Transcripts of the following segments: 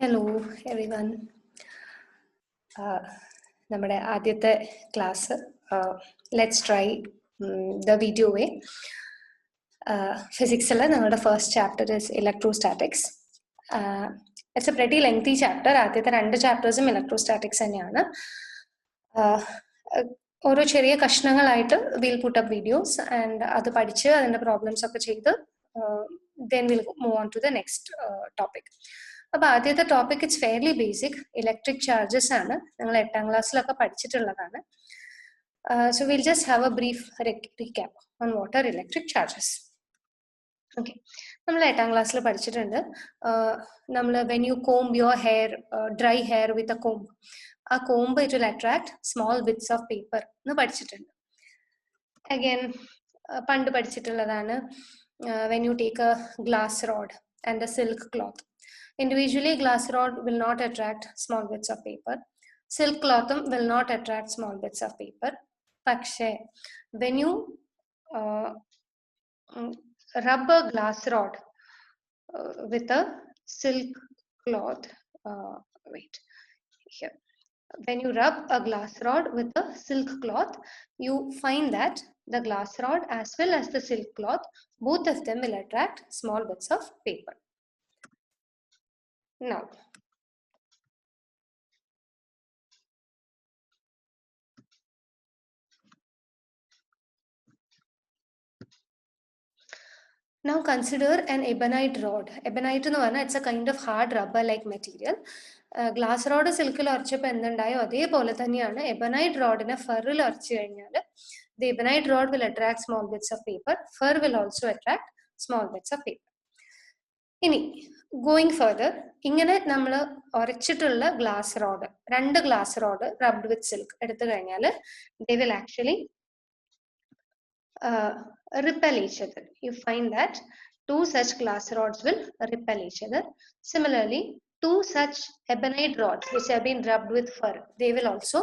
Hello everyone. നമ്മുടെ ആദ്യത്തെ class let's try the video way. ഫിസിക്സിൽ ഞങ്ങളുടെ first chapter is electrostatics. It's a pretty lengthy chapter. ആദ്യത്തെ 2 ചാപ്റ്റേഴ്സും ഇലക്ട്രോസ്റ്റാറ്റിക്സ് തന്നെയാണ്. ഓരോ ചെറിയ കഷ്ണങ്ങളായിട്ട് will put up videos and അത് പഠിച്ച് അതിൻ്റെ പ്രോബ്ലംസ് ഒക്കെ ചെയ്ത് then we'll move on to the next topic. അപ്പോൾ ആദ്യത്തെ topic it's fairly basic electric charges ആണ്. ഞങ്ങൾ 8ാം ക്ലാസ്സിലൊക്കെ പഠിച്ചിട്ടുള്ളതാണ്. So will just have a brief recap on what are electric charges. Okay, നമ്മൾ 8ാം ക്ലാസ്സിൽ പഠിച്ചിട്ടുണ്ട്. നമ്മൾ when you comb your hair, dry hair with a comb, ആ comb it will attract small bits of paper എന്ന് പഠിച്ചിട്ടുണ്ട്. Again പണ്ട് പഠിച്ചിട്ടുള്ളതാണ് when you take a glass rod and a silk cloth. Individually, glass rod will not attract small bits of paper. Silk cloth will not attract small bits of paper. Pakshe, when you rub a glass rod with a silk cloth, here. When you rub a glass rod with a silk cloth, you find that the glass rod as well as the silk cloth, both of them will attract small bits of paper. Now consider an ebonite rod. Ebonite എന്ന് പറഞ്ഞാൽ it's a kind of hard rubber like material. Glass rod സിൽക്കിൽ ഉറച്ചപ്പോൾ എന്തുണ്ടായോ അതേപോലെ തന്നെയാണ് എബനൈറ്റ് റോഡിനെ ഫെറിൽ ഉറച്ചു കഴിഞ്ഞാൽ the ebonite rod will attract small bits of paper. Fur will also attract small bits of paper. ഇനി going further, ഇങ്ങനെ നമ്മൾ ഉറച്ചിട്ടുള്ള glass rod, 2 glass rod rubbed with silk എടുത്തു കഴിഞ്ഞാൽ they will actually repel each other. You find that 2 such glass rods will repel each other. Similarly, 2 such ebonite rods which have been rubbed with fur, they will also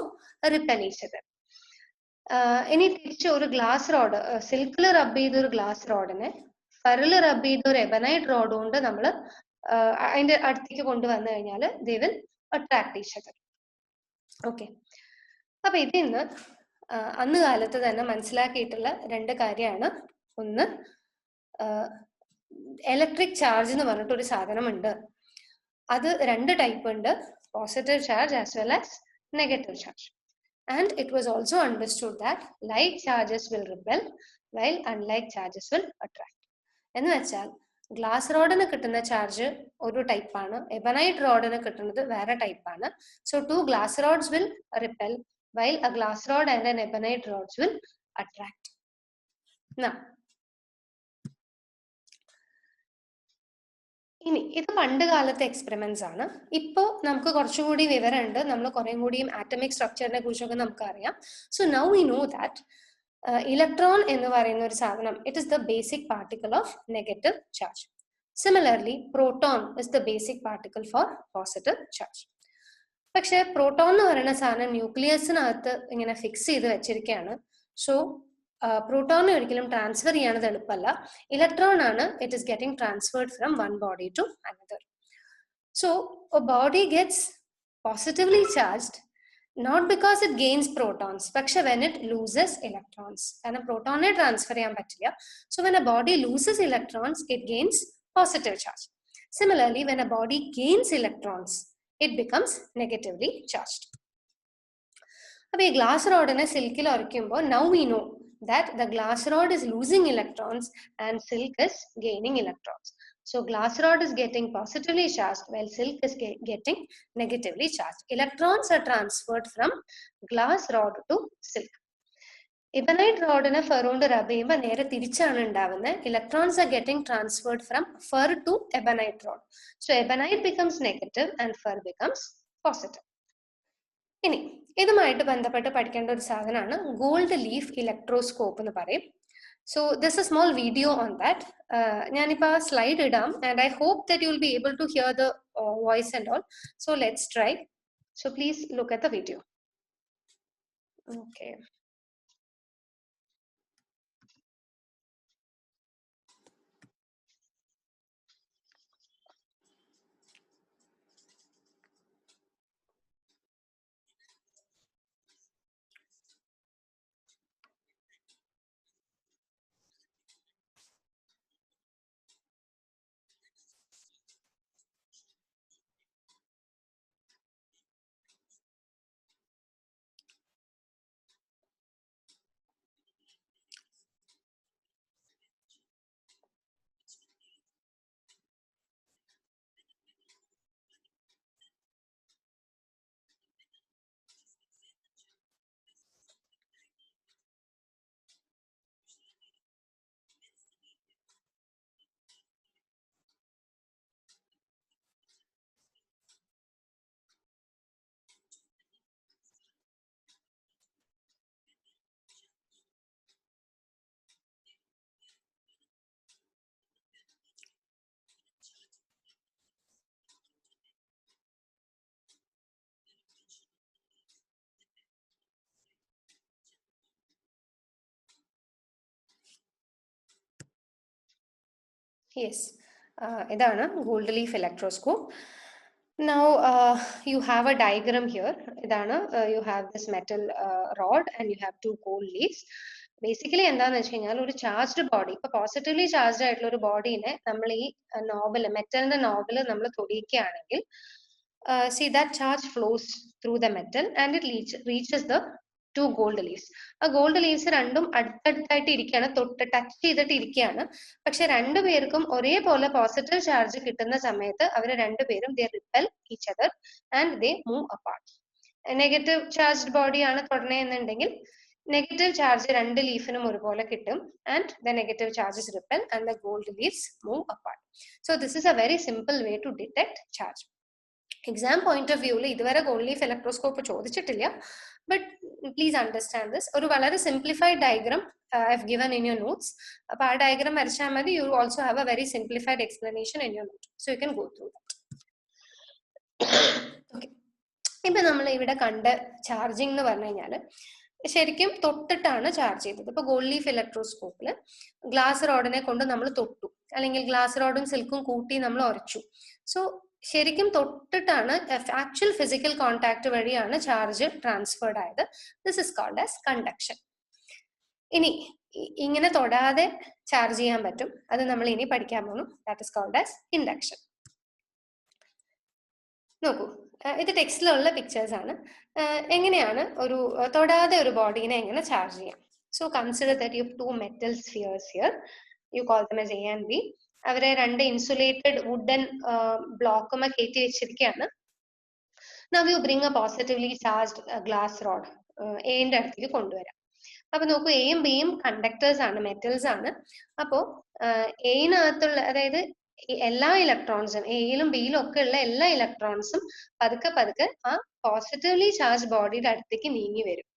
repel each other. ഇനി തിരിച്ച് ഒരു glass rod സിൽക്കിൽ റബ്ബ് ചെയ്തൊരു glass റോഡിനെ ഫറിൽ റബ്ബ് ചെയ്ത ഒരു എബനൈറ്റ് road കൊണ്ട് നമ്മൾ അതിന്റെ അടുത്തേക്ക് കൊണ്ടുവന്നു കഴിഞ്ഞാൽ they will attract each other. Okay, അപ്പൊ ഇതിന്ന് അന്ന് കാലത്ത് തന്നെ മനസ്സിലാക്കിയിട്ടുള്ള 2 കാര്യമാണ്. ഒന്ന്, ഇലക്ട്രിക് ചാർജ് എന്ന് പറഞ്ഞിട്ട് ഒരു സാധനമുണ്ട്. അത് 2 ടൈപ്പ് ഉണ്ട്, positive charge as well as negative charge. And it was also understood that like charges will repel while unlike charges will attract. എന്ന് വെച്ചാൽ ഗ്ലാസ് റോഡിന് കിട്ടുന്ന ചാർജ് ഒരു ടൈപ്പാണ്, എബനൈറ്റ് റോഡിന് കിട്ടുന്നത് വേറെ ടൈപ്പാണ്. So 2 glass rods will repel while a glass rod and an ebonite rods will attract. Now, ഇനി ഇത് പണ്ട് കാലത്തെ എക്സ്പെരിമെന്റ്സ് ആണ്. ഇപ്പോ നമുക്ക് കുറച്ചുകൂടി വിവരമുണ്ട്, നമ്മൾ കുറേ കൂടിയും ആറ്റമിക് സ്ട്രക്ചറിനെ കുറിച്ചൊക്കെ നമുക്ക് അറിയാം. So now we know that electron എന്ന് പറയുന്ന ഒരു സാധനം it is the basic particle of negative charge. Similarly proton is the basic particle for positive charge. പക്ഷെ പ്രോട്ടോൺ എന്ന് പറയുന്ന സാധനം ന്യൂക്ലിയസിനകത്ത് ഇങ്ങനെ ഫിക്സ് ചെയ്ത് വെച്ചിരിക്കുകയാണ്. സോ പ്രോട്ടോണിനെ ഒരിക്കലും ട്രാൻസ്ഫർ ചെയ്യാനത് എളുപ്പമല്ല. ഇലക്ട്രോൺ ആണ് it is getting transferred from one body to another. So a body gets positively charged not because it gains protons, പക്ഷെ വെൻ ഇറ്റ് ലൂസസ് ഇലക്ട്രോൺസ്. കാരണം പ്രോട്ടോണിനെ ട്രാൻസ്ഫർ ചെയ്യാൻ പറ്റില്ല. So when a body loses electrons it gains positive charge. Similarly when a body gains electrons it becomes negatively charged. അപ്പോൾ ഈ glass റോഡിനെ സിൽക്കിൽ ഉറയ്ക്കുമ്പോൾ now we know that the glass rod is losing electrons and silk is gaining electrons. So glass rod is getting positively charged while silk is getting negatively charged. Electrons are transferred from glass rod to silk. Ebonite റോഡിനെ fur കൊണ്ട് rub ചെയ്യുമ്പോൾ നേരെ തിരിച്ചാണ് ഉണ്ടാവുന്നത്. Electrons are getting transferred from fur to ebonite rod. So ebonite becomes negative and fur becomes positive. ഇനി ഇതുമായിട്ട് ബന്ധപ്പെട്ട് പഠിക്കേണ്ട ഒരു സാധനമാണ് ഗോൾഡ് ലീഫ് ഇലക്ട്രോസ്കോപ്പ് എന്ന് പറയും. So this a small video on that. ഞാനിപ്പോൾ ആ സ്ലൈഡ് ഇടാം and I hope that you will be able to hear the voice and all. So let's try. So please look at the video. Okay. Yes. ഇതാണ് gold leaf electroscope. Now you have a diagram here. ഇതാണ് you have this metal rod and you have two gold leaves. Basically എന്താന്ന് വെച്ച് കഴിഞ്ഞാൽ ഒരു charged body, ഇപ്പൊ positively charged ആയിട്ടുള്ള ഒരു ബോഡീനെ നമ്മൾ ഈ നോബില് മെറ്റലിന്റെ നോബില് നമ്മൾ തൊടിയിക്കുകയാണെങ്കിൽ see that charge flows through the metal and it reaches the two gold leaves. ആ ഗോൾഡ് ലീവ്സ് രണ്ടും അടുത്തടുത്തായിട്ട് ഇരിക്കുകയാണ്, തൊട്ട് ടച്ച് ചെയ്തിട്ട് ഇരിക്കുകയാണ്. പക്ഷെ രണ്ടുപേർക്കും ഒരേപോലെ പോസിറ്റീവ് ചാർജ് കിട്ടുന്ന സമയത്ത് അവർ രണ്ടുപേരും they repel each other and they move apart. Negative charged ബോഡിയാണ് തൊടണേ എന്നുണ്ടെങ്കിൽ നെഗറ്റീവ് ചാർജ് രണ്ട് ലീഫിനും ഒരുപോലെ കിട്ടും and the negative charges repel and the gold leaves move apart. So this is a very simple way to detect charge. Exam point of വ്യൂവിൽ ഇതുവരെ gold leaf electroscope ചോദിച്ചിട്ടില്ല, ബട്ട് പ്ലീസ് അണ്ടർസ്റ്റാൻഡ് ദിസ്. ഒരു വളരെ simplified diagram I have given in your notes. അപ്പൊ ആ diagram വരച്ചാൽ മതി. You also have a very simplified explanation in your note, so you can go through that. Okay, ഇപ്പൊ നമ്മൾ ഇവിടെ കണ്ട ചാർജിങ് എന്ന് പറഞ്ഞു കഴിഞ്ഞാല് ശരിക്കും തൊട്ടിട്ടാണ് ചാർജ് ചെയ്തത്. ഇപ്പൊ ഗോൾഡ് ലീഫ് ഇലക്ട്രോസ്കോപ്പില് ഗ്ലാസ് റോഡിനെ കൊണ്ട് നമ്മൾ തൊട്ടു, അല്ലെങ്കിൽ ഗ്ലാസ് റോഡും സിൽക്കും കൂട്ടി നമ്മൾ ഉരച്ചു. സോ ശരിക്കും തൊട്ടിട്ടാണ്, ആക്ച്വൽ ഫിസിക്കൽ കോണ്ടാക്ട് വഴിയാണ് ചാർജ് ട്രാൻസ്ഫേർഡ് ആയത്. This is called as conduction. ഇനി ഇങ്ങനെ തൊടാതെ ചാർജ് ചെയ്യാൻ പറ്റും, അത് നമ്മൾ ഇനി പഠിക്കാൻ പോകുന്നു. That is called as induction. നോക്കൂ, ഇത് ടെക്സ്റ്റിലുള്ള പിക്ചേഴ്സ് ആണ്. എങ്ങനെയാണ് ഒരു തൊടാതെ ഒരു ബോഡീനെ എങ്ങനെ ചാർജ് ചെയ്യാം? So consider that you have two metal spheres here, you call them as A and B. അവരെ രണ്ട് ഇൻസുലേറ്റഡ് വുഡൻ ബ്ലോക്കുമ കയറ്റി വെച്ചിരിക്കുകയാണ്. Now you bring a positively charged glass rod എന്റെ അടുത്തേക്ക് കൊണ്ടുവരാം. അപ്പൊ നോക്കൂ, എയും ബിയും കണ്ടക്ടേഴ്സ് ആണ്, മെറ്റൽസ് ആണ്. അപ്പോ എയിനകത്തുള്ള, അതായത് എല്ലാ ഇലക്ട്രോൺസും, എയിലും ബിയിലും ഒക്കെ ഉള്ള എല്ലാ ഇലക്ട്രോൺസും പതുക്കെ പതുക്കെ ആ പോസിറ്റീവ്ലി ചാർജ് ബോഡിയുടെ അടുത്തേക്ക് നീങ്ങി വരും.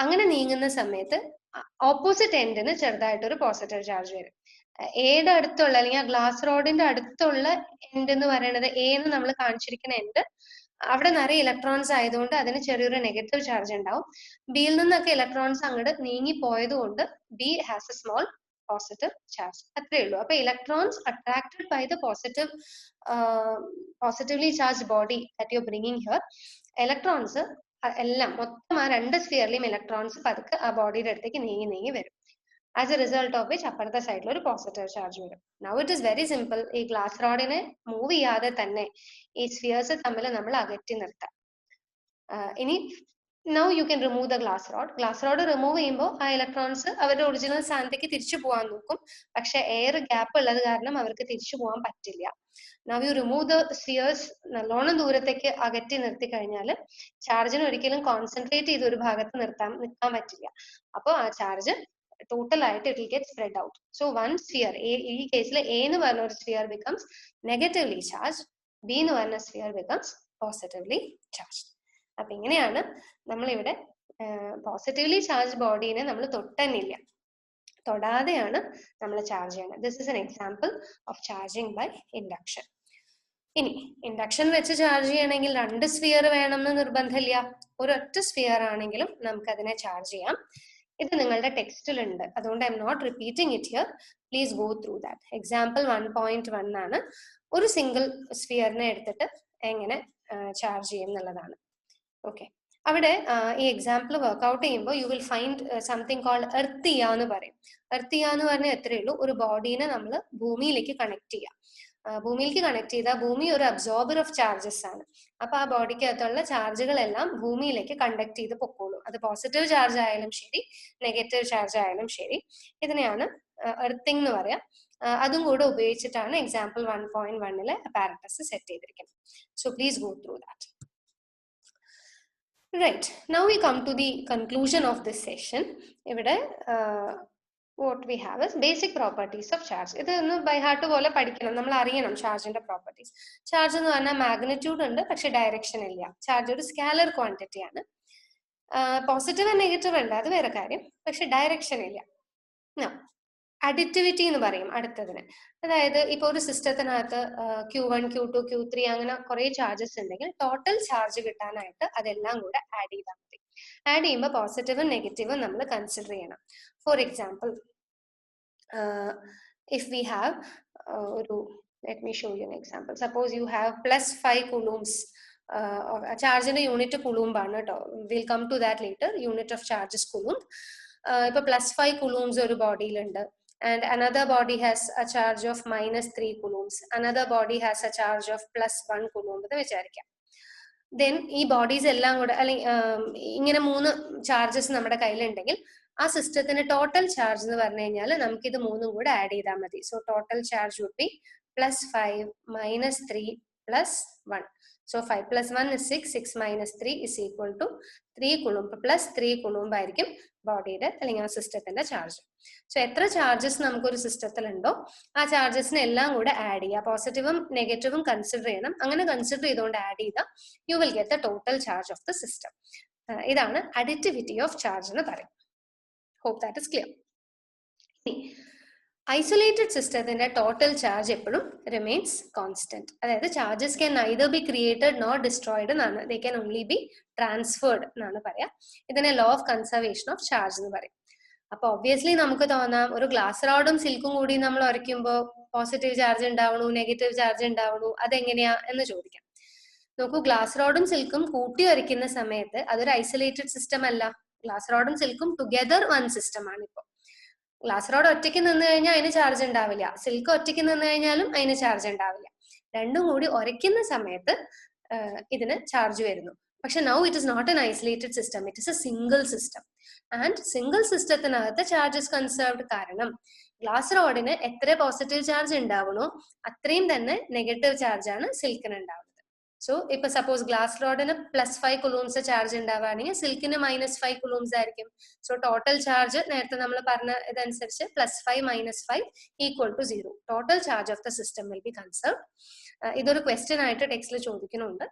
അങ്ങനെ നീങ്ങുന്ന സമയത്ത് ഓപ്പോസിറ്റ് എൻഡിന് ചെറുതായിട്ടൊരു പോസിറ്റീവ് ചാർജ് വരും. എയുടെ അടുത്തുള്ള, അല്ലെങ്കിൽ ആ ഗ്ലാസ് റോഡിന്റെ അടുത്തുള്ള എൻഡ് എന്ന് പറയുന്നത്, എ എന്ന് നമ്മൾ കാണിച്ചിരിക്കുന്ന എൻഡ്, അവിടെ നിറയെ ഇലക്ട്രോൺസ് ആയതുകൊണ്ട് അതിന് ചെറിയൊരു നെഗറ്റീവ് ചാർജ് ഉണ്ടാവും. ബിയിൽ നിന്നൊക്കെ ഇലക്ട്രോൺസ് അങ്ങോട്ട് നീങ്ങി പോയത് കൊണ്ട് B has a small positive charge. അത്രേ ഉള്ളൂ. അപ്പൊ electrons attracted by the positively charge body that you bringing here, electrons എല്ലാം മൊത്തം ആ രണ്ട് സ്ഫിയറിലെയും ഇലക്ട്രോൺസ് പതുക്കെ ആ ബോഡിയുടെ അടുത്തേക്ക് നീങ്ങി നീങ്ങി വരും. As A result of which അപ്പുറത്തെ സൈഡിൽ ഒരു പോസിറ്റീവ് ചാർജ് വരും. Now it is very simple. ഈ ഗ്ലാസ് റോഡിനെ മൂവ് ചെയ്യാതെ തന്നെ ഈ സ്ഫിയേഴ്സ് തമ്മിൽ നമ്മൾ അകറ്റി നിർത്താം. ഇനി now you can remove the glass rod. Glass rod remove ചെയ്യുമ്പോൾ ആ ഇലക്ട്രോൺസ് അവരുടെ ഒറിജിനൽ സ്ഥാനത്തേക്ക് തിരിച്ചു പോകാൻ നോക്കും, പക്ഷെ എയർ ഗ്യാപ്പ് ഉള്ളത് കാരണം അവർക്ക് തിരിച്ചു പോകാൻ പറ്റില്ല. Now you remove the spheres, നല്ലോണം ദൂരത്തേക്ക് അകറ്റി നിർത്തി കഴിഞ്ഞാൽ ചാർജിന് ഒരിക്കലും കോൺസെൻട്രേറ്റ് ചെയ്ത് ഒരു ഭാഗത്ത് നിൽക്കാൻ പറ്റില്ല. അപ്പോൾ ആ ചാർജ് ടോട്ടൽ ആയിട്ട് it will get spread out. So one sphere, ഈ കേസിൽ എ എന്ന് പറഞ്ഞ ഒരു sphere becomes negatively charge, B എന്ന് പറഞ്ഞ സ്ഫിയർ ബിക്കംസ് പോസിറ്റീവ്ലി ചാർജ്. അപ്പൊ ഇങ്ങനെയാണ് നമ്മളിവിടെ പോസിറ്റീവ്ലി ചാർജ് ബോഡീനെ നമ്മൾ തൊട്ടന്നില്ല, തൊടാതെയാണ് നമ്മൾ ചാർജ് ചെയ്യുന്നത്. This is an example of charging by induction. ഇനി ഇൻഡക്ഷൻ വെച്ച് ചാർജ് ചെയ്യണമെങ്കിൽ രണ്ട് സ്ഫിയർ വേണമെന്ന് നിർബന്ധമില്ല, ഒരൊറ്റ സ്ഫിയർ ആണെങ്കിലും നമുക്ക് അതിനെ ചാർജ് ചെയ്യാം. ഇത് നിങ്ങളുടെ ടെക്സ്റ്റിലുണ്ട്, അതുകൊണ്ട് I'm not repeating it here. Please go through that. Example 1.1 ആണ്. ഒരു സിംഗിൾ സ്ഫിയറിനെ എടുത്തിട്ട് എങ്ങനെ ചാർജ് ചെയ്യും എന്നുള്ളതാണ്. ഓക്കെ, അവിടെ ഈ എക്സാമ്പിൾ വർക്ക്ഔട്ട് ചെയ്യുമ്പോൾ you will find something called earthing എന്ന് പറയും. എർത്തിയ എന്ന് പറഞ്ഞാൽ എത്രയേ ഉള്ളൂ, ഒരു ബോഡീനെ നമ്മൾ ഭൂമിയിലേക്ക് കണക്ട് ചെയ്യാം. ഭൂമിയിലേക്ക് കണക്ട് ചെയ്താൽ ഭൂമി ഒരു അബ്സോർബർ ഓഫ് ചാർജസ് ആണ്. അപ്പൊ ആ ബോഡിക്കകത്തുള്ള ചാർജുകളെല്ലാം ഭൂമിയിലേക്ക് കണ്ടക്ട് ചെയ്ത് പൊക്കോളൂ. അത് പോസിറ്റീവ് ചാർജ് ആയാലും ശരി, നെഗറ്റീവ് ചാർജ് ആയാലും ശരി. ഇതിനെയാണ് എർത്തിങ് എന്ന് പറയാം. അതും കൂടെ ഉപയോഗിച്ചിട്ടാണ് എക്സാമ്പിൾ 1.1 അപ്പാരറ്റസ് സെറ്റ് ചെയ്തിരിക്കുന്നത്. So please go through that. Right, now we come to the conclusion of this session. ഇവിടെ what we have is basic properties of charge. ഇത് ഒന്ന് ബൈ ഹാർട്ട് പോലെ പഠിക്കണം, നമ്മൾ അറിയണം ചാർജിന്റെ പ്രോപ്പർട്ടീസ്. ചാർജ് എന്ന് പറഞ്ഞാൽ മാഗ്നിറ്റ്യൂഡ് ഉണ്ട്, പക്ഷെ ഡയറക്ഷൻ ഇല്ല. ചാർജ് ഒരു സ്കാലർ ക്വാണ്ടിറ്റി ആണ്. പോസിറ്റീവ് ആൻഡ് നെഗറ്റീവ് ഉണ്ട്, അത് വേറെ കാര്യം, പക്ഷെ ഡയറക്ഷൻ ഇല്ല. അഡിറ്റിവിറ്റി എന്ന് പറയും അടുത്തതിന്. അതായത് ഇപ്പൊ ഒരു സിസ്റ്റത്തിനകത്ത് Q1, Q2, Q3 അങ്ങനെ കുറെ ചാർജസ് ഉണ്ടെങ്കിൽ ടോട്ടൽ ചാർജ് കിട്ടാനായിട്ട് അതെല്ലാം കൂടെ ആഡ് ചെയ്താൽ മതി. ആഡ് ചെയ്യുമ്പോൾ പോസിറ്റീവും നെഗറ്റീവും നമ്മൾ കൺസിഡർ ചെയ്യണം. For example if we have let me show you an example. Suppose you have plus 5 coulombs charge in a unit coulomb ആണ് ട്ടോ. We'll come to that later. Unit of charge is coulomb. ഇപ്പോൾ plus 5 coulombs ഒരു ബോഡിയിലുണ്ട്, and another body has a charge of minus 3 coulombs, another body has a charge of plus 1 coulomb എന്ന് വിചാരിക്കാം. Then ഈ bodies എല്ലാം കൂടെ അല്ലെങ്കിൽ ഇങ്ങനെ 3 charges നമ്മുടെ കയ്യിലുണ്ടെങ്കിൽ ആ സിസ്റ്റത്തിന് ടോട്ടൽ ചാർജ് എന്ന് പറഞ്ഞു കഴിഞ്ഞാൽ നമുക്ക് ഇത് 3ഉം കൂടെ ആഡ് ചെയ്താൽ മതി. So total charge would be +5 - 3 + 1. So 5 + 1 is 6, 6 - 3 is equal to 3 coulomb plus 3 coulomb ആയിരിക്കും ബോഡിയുടെ അല്ലെങ്കിൽ ആ സിസ്റ്റത്തിന്റെ ചാർജ്. സോ എത്ര ചാർജസ് നമുക്കൊരു സിസ്റ്റത്തിൽ ഉണ്ടോ ആ ചാർജസിനെ എല്ലാം കൂടെ ആഡ് ചെയ്യുക. പോസിറ്റീവും നെഗറ്റീവും കൺസിഡർ ചെയ്യണം. അങ്ങനെ കൺസിഡർ ചെയ്തുകൊണ്ട് ആഡ് ചെയ്താൽ you will get the total charge of the system. ഇതാണ് അഡിറ്റിവിറ്റി ഓഫ് ചാർജ് എന്ന് പറയും. Hope that is clear. Isolated systemത്തിന്റെ ടോട്ടൽ ചാർജ് എപ്പോഴും remains constant. അതായത് charges can neither be created nor destroyed എന്നാണ്. They can only be transferred എന്നാണ് പറയാം. ഇതിനെ law of conservation of charge എന്ന് പറയും. അപ്പൊ ഒബ്വിയസ്ലി നമുക്ക് തോന്നാം ഒരു ഗ്ലാസ് റോഡും സിൽക്കും കൂടി നമ്മൾ ഉരയ്ക്കുമ്പോൾ പോസിറ്റീവ് ചാർജ് ഉണ്ടാവണു, നെഗറ്റീവ് ചാർജ് ഉണ്ടാവണു, അതെങ്ങനെയാ എന്ന് ചോദിക്കാം. നോക്കൂ, ഗ്ലാസ് റോഡും സിൽക്കും കൂട്ടി ഉരയ്ക്കുന്ന സമയത്ത് അതൊരു ഐസൊലേറ്റഡ് സിസ്റ്റം അല്ല. ഗ്ലാസ് റോഡും സിൽക്കും ടുഗെദർ വൺ സിസ്റ്റം ആണ്. ഇപ്പൊ ഗ്ലാസ് റോഡ് ഒറ്റയ്ക്ക് നിന്ന് കഴിഞ്ഞാൽ അതിന് ചാർജ് ഉണ്ടാവില്ല, സിൽക്ക് ഒറ്റയ്ക്ക് നിന്ന് കഴിഞ്ഞാലും അതിന് ചാർജ് ഉണ്ടാവില്ല. രണ്ടും കൂടി ഉരയ്ക്കുന്ന സമയത്ത് ഇതിന് ചാർജ് വരുന്നു. പക്ഷെ now it is not an isolated system, it is a single system. And single സിസ്റ്റത്തിനകത്ത് ചാർജസ് കൺസേർവ്ഡ്. കാരണം ഗ്ലാസ് റോഡിന് എത്ര പോസിറ്റീവ് ചാർജ് ഉണ്ടാവണോ അത്രയും തന്നെ നെഗറ്റീവ് ചാർജ് ആണ് സിൽക്കിന് ഉണ്ടാവുന്നത്. സോ ഇപ്പൊ സപ്പോസ് ഗ്ലാസ് റോഡിന് +5 coulombs ചാർജ് ഉണ്ടാവുകയാണെങ്കിൽ സിൽക്കിന് -5 coulombs ആയിരിക്കും. സോ ടോട്ടൽ ചാർജ് നേരത്തെ നമ്മൾ പറഞ്ഞ ഇതനുസരിച്ച് +5 - 5 = 0. Total charge of the system will be conserved. ഇതൊരു ക്വസ്റ്റ്യൻ ആയിട്ട് ടെക്സ്റ്റിൽ ചോദിക്കുന്നുണ്ട്.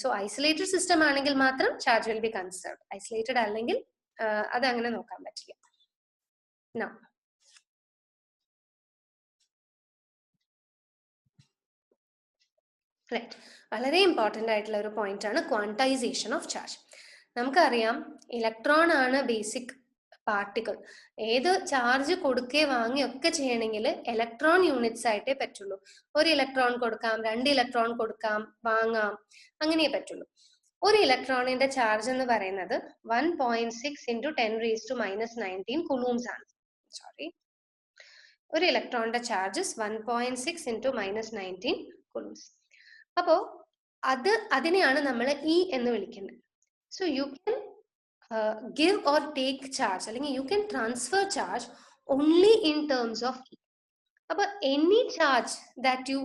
സോ ഐസൊലേറ്റഡ് സിസ്റ്റം ആണെങ്കിൽ മാത്രം charge will be conserved. Isolated അല്ലെങ്കിൽ അത് അങ്ങനെ നോക്കാൻ പറ്റില്ല. Now റൈറ്റ്, വളരെ ഇമ്പോർട്ടൻ്റ് ആയിട്ടുള്ള ഒരു പോയിന്റ് ആണ് ക്വാണ്ടൈസേഷൻ ഓഫ് ചാർജ്. നമുക്കറിയാം ഇലക്ട്രോൺ ആണ് ബേസിക് പാർട്ടിക്കിൾ. ഏത് ചാർജ് കൊടുക്കേ വാങ്ങിയൊക്കെ ചെയ്യണമെങ്കിൽ ഇലക്ട്രോൺ യൂണിറ്റ്സ് ആയിട്ടേ പറ്റുള്ളൂ. ഒരു ഇലക്ട്രോൺ കൊടുക്കാം, 2 ഇലക്ട്രോൺ കൊടുക്കാം, വാങ്ങാം, അങ്ങനെ പറ്റുള്ളൂ. ഒരു ഇലക്ട്രോണിന്റെ ചാർജ് എന്ന് പറയുന്നത് 1.6 × 10⁻⁻⁹ coulombs ആണ്. സോറി, ഒരു ഇലക്ട്രോണിന്റെ ചാർജസ് 1.6 × -19 coulombs. അപ്പോ അതിനെയാണ് നമ്മൾ ഇ എന്ന് വിളിക്കുന്നത്. So you can give or take charge അല്ലെങ്കിൽ you can transfer charge only in terms of e. അപ്പൊ any charge that you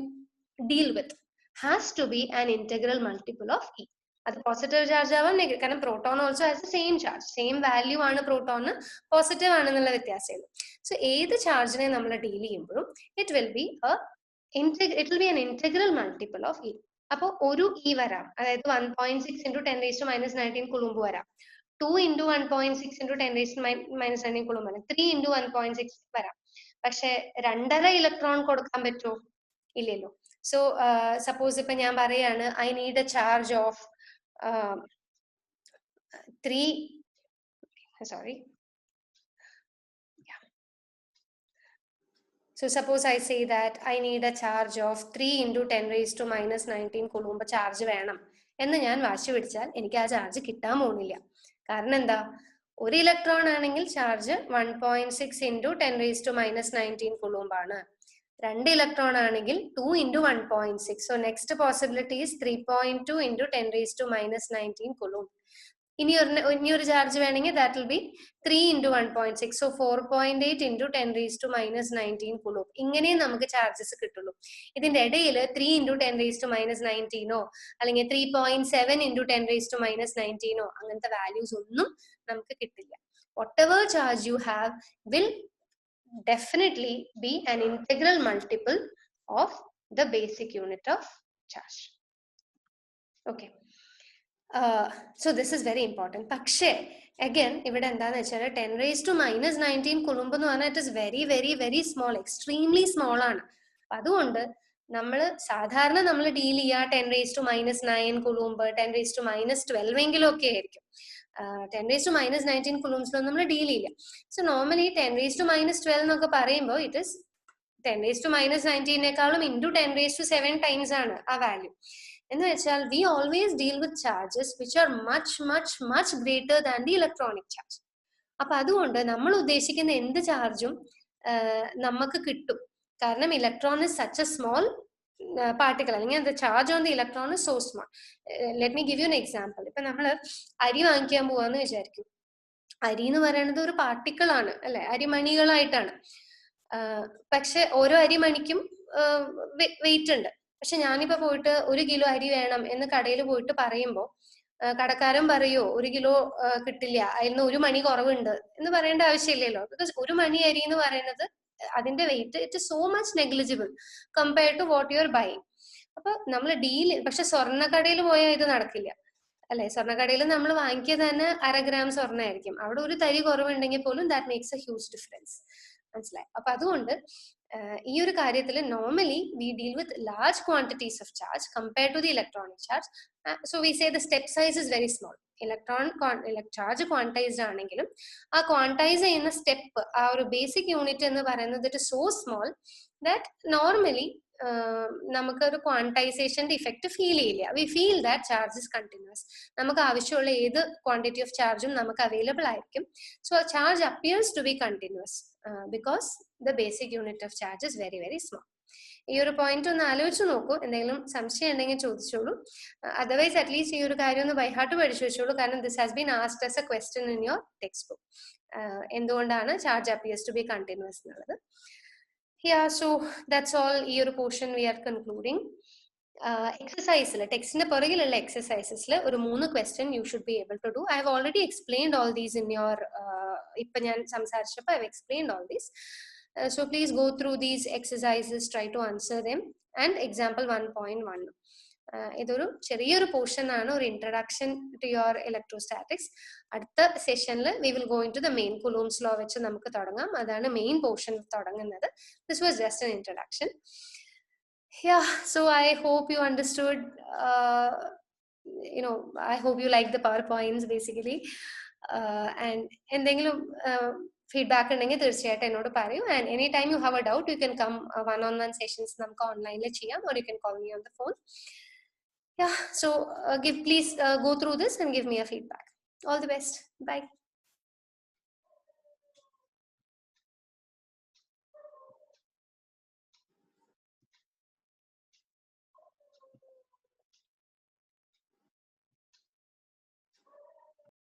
deal with has to be an integral multiple of e. അത് positive charge ആവാം, negative. കാരണം proton also has the same charge, same value ആണ് പ്രോട്ടോണിന്, positive ആണെന്നുള്ള വ്യത്യാസമുള്ളൂ. So ഏത് ചാർജിനെ നമ്മൾ ഡീൽ ചെയ്യുമ്പോഴും it will be an integral multiple of E. അപ്പോൾ ഒരു ഇ വരാം, അതായത് 1.6 × 10⁻⁻19 coulomb വരാം, 2 × 1.6 × 10⁻⁻19 coulomb വരാം, 3 × 1.6 വരാം. പക്ഷെ 2.5 ഇലക്ട്രോൺ കൊടുക്കാൻ പറ്റുമോ? ഇല്ലല്ലോ. സോ സപ്പോസ് ഇപ്പൊ ഞാൻ പറയാണ് I need A charge of 3 sorry So suppose I say that I need a charge of 3 × 10⁻⁻19 coulomb charge വേണം എന്ന് ഞാൻ വാശി പിടിച്ചാൽ എനിക്ക് ആ ചാർജ് കിട്ടാൻ പോകുന്നില്ല. കാരണം എന്താ? ഒരു ഇലക്ട്രോൺ ആണെങ്കിൽ ചാർജ് 1.6 × 10⁻⁻19 coulomb ആണ്. 2 ഇലക്ട്രോൺ ആണെങ്കിൽ 2 × 1.6. So next possibility is 3.2 × 10⁻⁻19 coulomb. ഇനി ഒരു ചാർജ് വേണമെങ്കിൽ that will be 3 × 1.6. So 4.8 × 10⁻⁻19 coulomb. ഇങ്ങനെ നമുക്ക് ചാർജസ് കിട്ടുള്ളൂ. ഇതിന്റെ ഇടയിൽ 3 × 10⁻⁻19 അല്ലെങ്കിൽ 3.7 × 10⁻⁻19 അങ്ങനത്തെ വാല്യൂസ് ഒന്നും നമുക്ക് കിട്ടില്ല. whatever charge you have will definitely be an integral multiple of the basic unit of charge. Okay. So this is very important. പക്ഷേ again ഇവിടെ എന്താന്ന് വെച്ചാൽ 10⁻⁻19 coulomb എന്ന് പറഞ്ഞാൽ it is very very very small, extremely small ആണ്. അതുകൊണ്ട് സാധാരണ നമ്മൾ ഡീൽ ചെയ്യുക 10⁻⁻9 coulomb, 10⁻⁻12 എങ്കിലും ഒക്കെ ആയിരിക്കും. 10⁻⁻19 coulombs നമ്മൾ ഡീൽ ചെയ്യില്ല. സോ നോർമലി 10⁻⁻12 എന്നൊക്കെ പറയുമ്പോൾ ഇറ്റ് ഇസ് 10⁻⁻19 into 10⁻7 times ആണ് ആ വാല്യൂ. എന്ന് വെച്ചാൽ we always deal with charges which are much greater than the electronic charge. അപ്പൊ അതുകൊണ്ട് നമ്മൾ ഉദ്ദേശിക്കുന്ന എന്ത് ചാർജും നമുക്ക് കിട്ടും. കാരണം electron is such a small particle, അല്ലെങ്കിൽ the charge on the electron is so small. Let me give you an example. ഇപ്പൊ നമ്മൾ അരി വാങ്ങിക്കാൻ പോവാന്ന് വിചാരിക്കും. അരി എന്ന് പറയുന്നത് ഒരു പാർട്ടിക്കിൾ ആണ് അല്ലെ, അരിമണികളായിട്ടാണ്. പക്ഷെ ഓരോ അരിമണിക്കും വെയിറ്റ് ഉണ്ട്. പക്ഷെ ഞാനിപ്പോ പോയിട്ട് 1 കിലോ അരി വേണം എന്ന് കടയിൽ പോയിട്ട് പറയുമ്പോൾ കടക്കാരൻ പറയോ 1 കിലോ കിട്ടില്ല, അതിന് 1 മണി കുറവുണ്ട് എന്ന് പറയേണ്ട ആവശ്യമില്ലല്ലോ. ബിക്കോസ് 1 മണി അരി എന്ന് പറയുന്നത് അതിന്റെ weight it is so much negligible compared to what you are buying. അപ്പൊ നമ്മൾ ഡീല്, പക്ഷെ സ്വർണ്ണക്കടയിൽ പോയാൽ ഇത് നടക്കില്ല അല്ലെ. സ്വർണ്ണക്കടയിൽ നമ്മൾ വാങ്ങിക്കുക തന്നെ 1/2 gram സ്വർണ്ണമായിരിക്കും. അവിടെ ഒരു തരി കുറവുണ്ടെങ്കിൽ പോലും that makes a huge difference. മനസ്സിലായി? അപ്പൊ അതുകൊണ്ട് ഈ ഒരു കാര്യത്തിൽ normally we deal with large quantities of charge compared to the electronic charge. So we say the step size is very small. Charge quantized ആണെങ്കിലും ആ ക്വാണ്ടൈസ് ചെയ്യുന്ന സ്റ്റെപ്പ്, ആ ഒരു ബേസിക് യൂണിറ്റ് എന്ന് പറയുന്നത് it is so small that normally നമുക്കൊരു ക്വാണ്ടൈസേഷന്റെ effect feel ചെയ്യില്ല. We feel that charge is continuous. നമുക്ക് ആവശ്യമുള്ള ഏത് ക്വാണ്ടിറ്റി ഓഫ് ചാർജും നമുക്ക് അവൈലബിൾ ആയിരിക്കും. So charge appears to be continuous because the basic unit of charge is very very small. ഈ ഒരു പോയിന്റ് ഒന്ന് ആലോചിച്ച് നോക്കൂ. എന്തെങ്കിലും സംശയം ഉണ്ടെങ്കിൽ ചോദിച്ചോളൂ. അതർവൈസ് അറ്റ്ലീസ്റ്റ് ഈ ഒരു കാര്യം ഒന്ന് ബൈഹാർട്ട് പഠിച്ചു വെച്ചോളൂ. കാരണം this has been asked as a question in your text book. എന്തുകൊണ്ടാണ് charge appears to be continuous എന്നുള്ളത്. Yeah, so that's all ഈ ഒരു പോർഷൻ വി ആർ കൺക്ലൂഡിങ്. എക്സസൈസിൽ ടെക്സ്റ്റിന്റെ പുറകിലുള്ള എക്സസൈസസിൽ ഒരു 3 question you should be able to do. I have already explained all these in your, ഇപ്പൊ ഞാൻ സംസാരിച്ചപ്പോൾ I have explained all these. So please go through these exercises, try to answer them. And example 1.1, ഇതൊരു ചെറിയൊരു portion ആണ്, ഒരു introduction to your electrostatics. അടുത്ത സെഷനിൽ we will go into the main Coulomb's law വെച്ച് നമുക്ക് തുടങ്ങാം. അതാണ് മെയിൻ പോർഷൻ തുടങ്ങുന്നത്. This was just an introduction. Yeah, so I hope you understood, I hope you like the PowerPoints basically. And എന്തെങ്കിലും feedback ഉണ്ടെങ്കിൽ തീർച്ചയായിട്ടും എന്നോട് പറയൂ. And any time you have a doubt you can come one-on-one sessions നമുക്ക് ഓൺലൈനിൽ ചെയ്യാം, or you can call me on the phone. Yeah, so please go through this and give me a feedback. All the best. Bye.